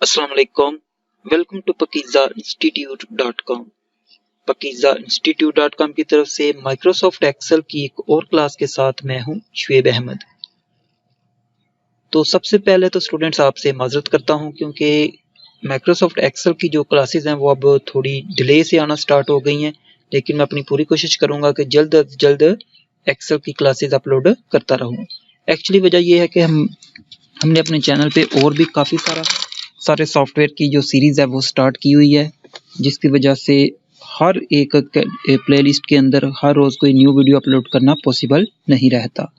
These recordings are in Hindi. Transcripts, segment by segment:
अस्सलाम वालेकुम। Welcome to pakizainstitute.com। pakizainstitute.com की तरफ से माइक्रोसॉफ्ट एक्सेल की एक और क्लास के साथ मैं हूं शुएब अहमद। तो सबसे पहले तो स्टूडेंट्स आपसे माजरत करता हूं क्योंकि माइक्रोसॉफ्ट एक्सेल की जो क्लासेस हैं वो अब थोड़ी डिले से आना स्टार्ट हो गई हैं, लेकिन मैं अपनी पूरी कोशिश करूंगा कि जल्द अज जल्द एक्सेल की क्लासेस अपलोड करता रहूं। एक्चुअली वजह यह है कि हमने अपने चैनल पे और भी काफ़ी सारे सॉफ्टवेयर की जो सीरीज़ है वो स्टार्ट की हुई है, जिसकी वजह से हर एक प्लेलिस्ट के अंदर हर रोज़ कोई न्यू वीडियो अपलोड करना पॉसिबल नहीं रहता।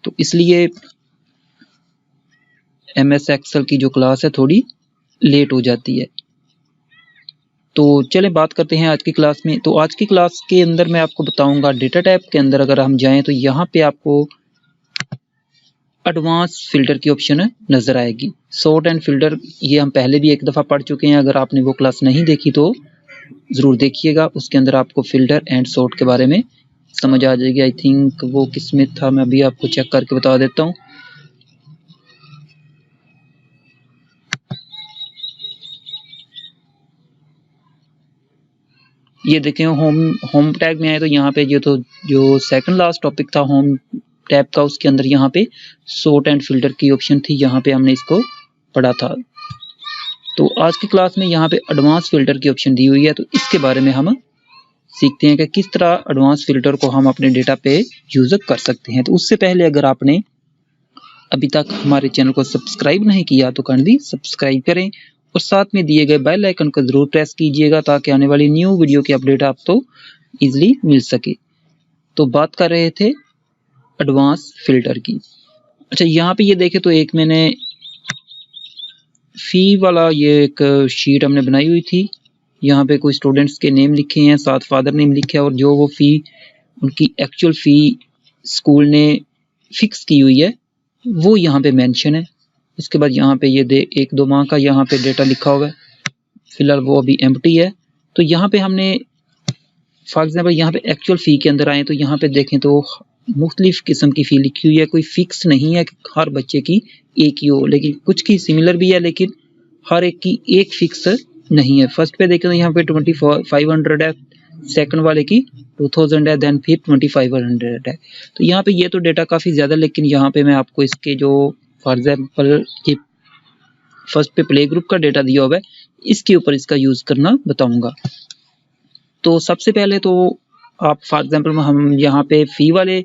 तो इसलिए MS एक्सेल की जो क्लास है थोड़ी लेट हो जाती है। तो चलें बात करते हैं आज की क्लास में। तो आज की क्लास के अंदर मैं आपको बताऊंगा डेटा टाइप के अंदर अगर हम जाएं तो यहाँ पे आपको एडवांस फिल्टर की ऑप्शन नजर आएगी। सॉर्ट एंड फिल्टर ये हम पहले भी एक दफ़ा पढ़ चुके हैं, अगर आपने वो क्लास नहीं देखी तो ज़रूर देखिएगा। उसके अंदर आपको फिल्टर एंड सॉर्ट के बारे में समझ आ जाएगी। आई थिंक वो किसमें था, मैं अभी आपको चेक करके बता देता हूँ। ये देखें होम टैग में आए तो यहाँ पे जो सेकंड लास्ट टॉपिक था होम टैब का, उसके अंदर यहाँ पे सॉर्ट एंड फिल्टर की ऑप्शन थी, यहाँ पे हमने इसको पढ़ा था। तो आज की क्लास में यहाँ पे एडवांस फिल्टर की ऑप्शन दी हुई है, तो इसके बारे में हम सीखते हैं कि किस तरह एडवांस फिल्टर को हम अपने डेटा पे यूज कर सकते हैं। तो उससे पहले अगर आपने अभी तक हमारे चैनल को सब्सक्राइब नहीं किया तो काइंडली सब्सक्राइब करें और साथ में दिए गए बेल आइकन को जरूर प्रेस कीजिएगा ताकि आने वाली न्यू वीडियो की अपडेट आपको इजीली मिल सके। तो बात कर रहे थे एडवांस फिल्टर की। अच्छा, यहाँ पे ये देखे तो एक मैंने फी वाला ये एक शीट हमने बनाई हुई थी। यहाँ पे कोई स्टूडेंट्स के नेम लिखे हैं, साथ फादर नेम लिखे हैं और जो वो फी उनकी एक्चुअल फी स्कूल ने फिक्स की हुई है वो यहाँ पे मेंशन है। इसके बाद यहाँ पे ये 1-2 माह का यहाँ पे डेटा लिखा हुआ है, फिलहाल वो अभी एम्प्टी है। तो यहाँ पे हमने फॉर एग्जाम्पल यहाँ पे एक्चुअल फ़ी के अंदर आए तो यहाँ पे देखें तो मुख्तलिफ किस्म की फ़ी लिखी हुई है। कोई फिक्स नहीं है कि हर बच्चे की एक ही हो, लेकिन कुछ की सिमिलर भी है, लेकिन हर एक की एक फिक्स नहीं है। फर्स्ट पे देखें तो यहाँ पे 2500 है, सेकंड वाले की 2000 है, देन फिर 2500 है। तो यहाँ पे ये तो डेटा काफ़ी ज़्यादा, लेकिन यहाँ पे मैं आपको इसके जो फॉर एग्जाम्पल ये फर्स्ट पे प्ले ग्रुप का डेटा दिया हुआ है इसके ऊपर इसका यूज़ करना बताऊँगा। तो सबसे पहले तो आप फॉर एग्जाम्पल हम यहाँ पे फ़ी वाले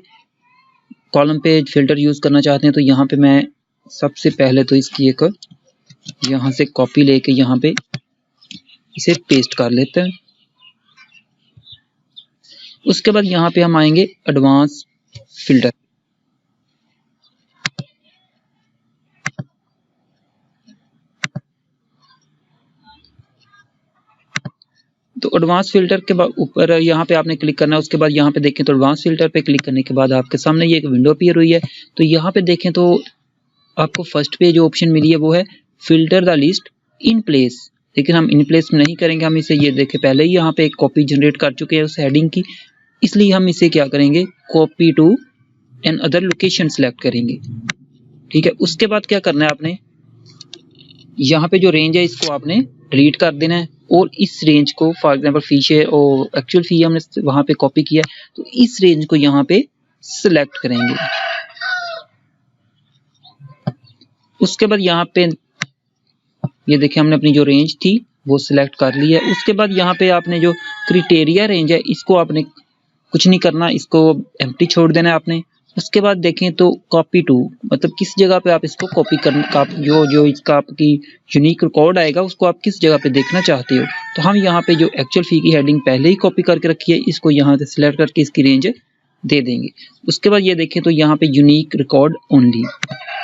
कॉलम पे फिल्टर यूज़ करना चाहते हैं, तो यहाँ पे मैं सबसे पहले तो इसकी एक यहाँ से कॉपी लेके यहाँ पे इसे पेस्ट कर लेते हैं। उसके बाद यहाँ पे हम आएंगे एडवांस फिल्टर। तो एडवांस फिल्टर के ऊपर यहाँ पे आपने क्लिक करना है। उसके बाद यहाँ पे देखें तो एडवांस फिल्टर पे क्लिक करने के बाद आपके सामने ये एक विंडो अपीयर हुई है। तो यहाँ पे देखें तो आपको फर्स्ट पे जो ऑप्शन मिली है वो है filter the list in place, लेकिन हम इन प्लेस में नहीं करेंगे। हम इसे ये देखें पहले ही यहाँ पे एक कॉपी जनरेट कर चुके हैं उस हेडिंग की, इसलिए हम इसे क्या करेंगे, copy to another location select करेंगे। ठीक है, उसके बाद क्या करना है, आपने यहाँ पे जो रेंज है इसको आपने डिलीट कर देना है और इस रेंज को फॉर एग्जांपल फी है और एक्चुअल फी हमने वहाँ पे कॉपी किया है, तो इस रेंज को यहाँ पे सिलेक्ट करेंगे। उसके बाद यहाँ पे ये देखिए हमने अपनी जो रेंज थी वो सिलेक्ट कर ली है। उसके बाद यहाँ पे आपने जो क्राइटेरिया रेंज है इसको आपने कुछ नहीं करना, इसको एम्प्टी छोड़ देना है आपने। उसके बाद देखें तो कॉपी टू, मतलब किस जगह पे आप इसको कॉपी करना का जो इसका आपकी यूनिक रिकॉर्ड आएगा उसको आप किस जगह पे देखना चाहते हो। तो हम यहाँ पे जो एक्चुअल फी की हेडिंग पहले ही कॉपी करके रखी है इसको यहाँ से सिलेक्ट करके इसकी रेंज दे देंगे। उसके बाद ये देखें तो यहाँ पे यूनिक रिकॉर्ड ओनली,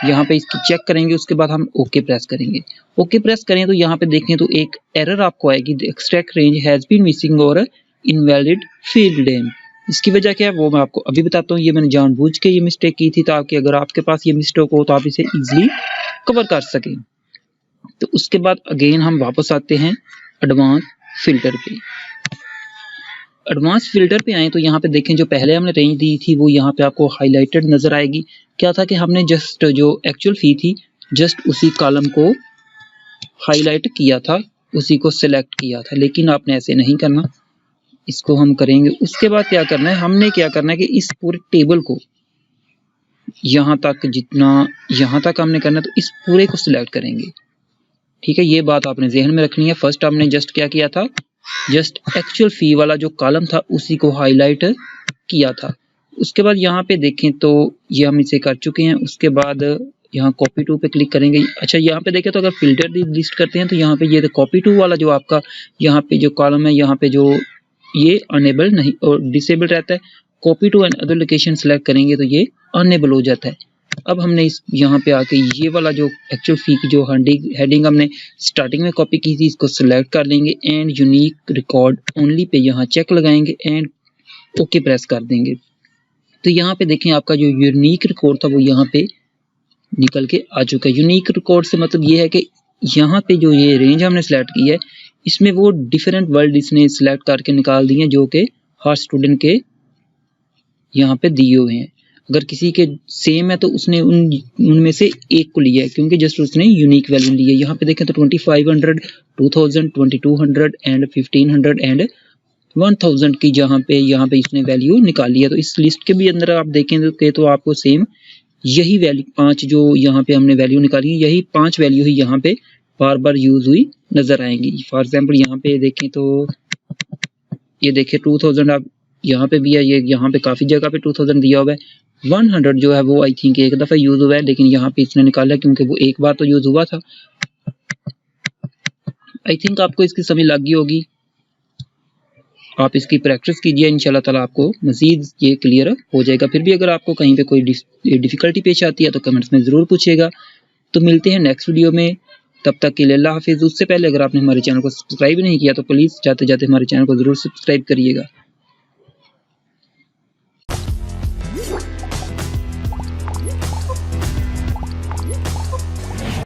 यहाँ पे इसकी चेक करेंगे। उसके बाद हम ओके प्रेस करेंगे। ओके प्रेस करें तो यहाँ पे देखें तो एक एरर आपको आएगी, extract range has been missing और इनवैलिड फील्ड नेम। इसकी वजह क्या है वो मैं आपको अभी बताता हूँ। ये मैंने जानबूझ के ये मिस्टेक की थी ताकि अगर आपके पास ये मिस्टेक हो तो आप इसे इजीली कवर कर सकें। तो उसके बाद अगेन हम वापस आते हैं एडवांस फिल्टर पे। एडवांस फिल्टर पे आए तो यहाँ पे देखें जो पहले हमने रेंज दी थी वो यहाँ पे आपको हाईलाइटेड नजर आएगी। क्या था कि हमने जस्ट जो एक्चुअल फी थी जस्ट उसी कॉलम को हाईलाइट किया था उसी को सिलेक्ट किया था, लेकिन आपने ऐसे नहीं करना। इसको हम करेंगे। उसके बाद क्या करना है, हमने क्या करना है कि इस पूरे टेबल को यहाँ तक, जितना यहाँ तक हमने करना है, तो इस पूरे को सिलेक्ट करेंगे। ठीक है, ये बात आपने ज़हन में रखनी है। फर्स्ट हमने जस्ट क्या किया था, जस्ट एक्चुअल फी वाला जो कॉलम था उसी को हाईलाइट किया था। उसके बाद यहाँ पे देखें तो ये हम इसे कर चुके हैं। उसके बाद यहाँ कॉपी टू पे क्लिक करेंगे। अच्छा, यहाँ पे देखें तो अगर फिल्टर लिस्ट करते हैं तो यहाँ पे ये कॉपी टू वाला जो आपका यहाँ पे जो कॉलम है, यहाँ पे जो ये अनेबल नहीं और डिसेबल रहता है। Copy to and other location select करेंगे तो ये अनेबल हो जाता है। अब हमने इस यहाँ पे आके ये वाला जो एक्चुअल फी की जो हेडिंग हमने स्टार्टिंग में कॉपी की थी, इसको सिलेक्ट कर लेंगे and unique record only pay यहाँ चेक लगाएंगे एंड ओके प्रेस कर देंगे। तो यहाँ पे देखें आपका जो यूनिक रिकॉर्ड था वो यहाँ पे निकल के आ चुका है। यूनिक रिकॉर्ड से मतलब ये है कि यहाँ पे जो ये रेंज हमने सेलेक्ट की है इसमें वो डिफरेंट वर्ड इसने सिलेक्ट करके निकाल दिए हैं जो कि हर स्टूडेंट के यहाँ पे दिए हुए हैं। अगर किसी के सेम है तो उसने उनमें से एक को लिया है, क्योंकि जस्ट उसने यूनिक वैल्यू ली है। यहाँ पे देखें तो 2500, 2000, 2200 एंड 1500 एंड 1000 की यहाँ पे इसने वैल्यू निकाली है। तो इस लिस्ट के भी अंदर आप देखेंगे तो आपको सेम यही वैल्यू 5 जो यहाँ पे हमने वैल्यू निकाली है, यही 5 वैल्यू ही यहाँ पे बार बार यूज हुई नजर आएंगी। फॉर एग्जाम्पल यहाँ पे देखें तो ये देखें 2000 आप यहाँ पे भी है, ये यहाँ पे काफी जगह पे 2000 दिया हुआ है। 100 जो है वो आई थिंक एक दफा यूज हुआ है, लेकिन यहाँ पे इसने निकाला क्योंकि वो एक बार तो यूज हुआ था। आई थिंक आपको इसकी समझ लग गई होगी। आप इसकी प्रैक्टिस कीजिए, इंशाल्लाह ताला आपको मजीद ये क्लियर हो जाएगा। फिर भी अगर आपको कहीं पे कोई डिफिकल्टी पेश आती है तो कमेंट्स में ज़रूर पूछिएगा। तो मिलते हैं नेक्स्ट वीडियो में, तब तक के लिए अल्लाह हाफिज़। उससे पहले अगर आपने हमारे चैनल को सब्सक्राइब नहीं किया तो प्लीज़ जाते जाते हमारे चैनल को ज़रूर सब्सक्राइब करिएगा।